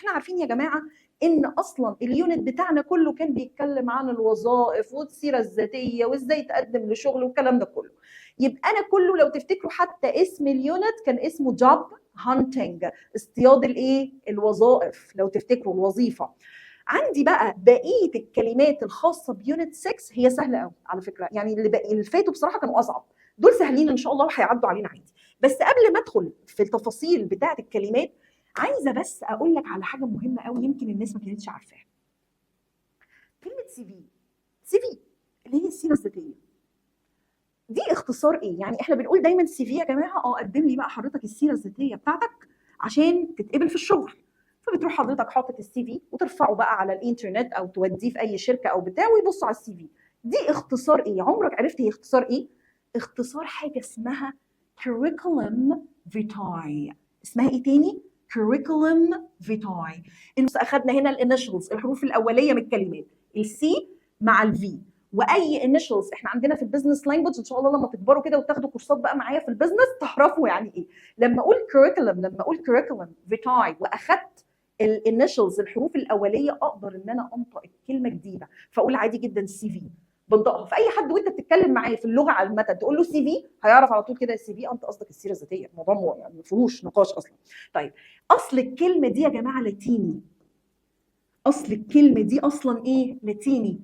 احنا عارفين يا جماعه ان اصلا اليونت بتاعنا كله كان بيتكلم عن الوظائف والسيره الذاتيه وازاي تقدم لشغل والكلام ده كله. يبقى انا كله لو تفتكروا حتى اسم اليونت كان اسمه جوب هانتنج، اصطياد الايه؟ الوظائف، لو تفتكروا الوظيفه. عندي بقى بقيه الكلمات الخاصه بيونت 6 هي سهله قوي على فكره، يعني اللي فاتوا بصراحه كانوا اصعب، دول سهلين ان شاء الله وهيعدوا علينا عادي. بس قبل ما ادخل في التفاصيل بتاعه الكلمات عايزه بس اقول لك على حاجه مهمه قوي يمكن الناس ما كانتش عارفاها. كلمه سي في، سي في اللي هي السيره الذاتيه، دي اختصار ايه؟ يعني احنا بنقول دايما سي في يا جماعه، قدم لي بقى حضرتك السيره الذاتيه بتاعتك عشان تتقبل في الشغل. فبتروح حضرتك حاطط السي في وترفعه بقى على الانترنت او توديه في اي شركه او بتاع ويبصوا على السي في. دي اختصار ايه؟ عمرك عرفت هي اختصار ايه؟ اختصار حاجه اسمها curriculum vitae. اسمها ايه تاني؟ curriculum vitae. اخذنا هنا الانيشلز، الحروف الاوليه من الكلمات، السي مع الفي. واي انيشلز احنا عندنا في البيزنس لانجوج ان شاء الله لما تكبروا كده وتاخدوا كورسات بقى معايا في البيزنس تعرفوا يعني ايه. لما اقول curriculum vitae واخدت الانيشلز الحروف الاوليه اقدر ان انا انطق الكلمه جديده، فاقول عادي جدا سي في بنطقها. فاي حد وانت بتتكلم معاه في اللغه عامه تقول له سي في هيعرف على طول كده السي في انت قصدك السيره الذاتيه، الموضوع يعني ما فيهوش نقاش اصلا. طيب اصل الكلمه دي يا جماعه لاتيني، اصل الكلمه دي اصلا ايه؟ لاتيني.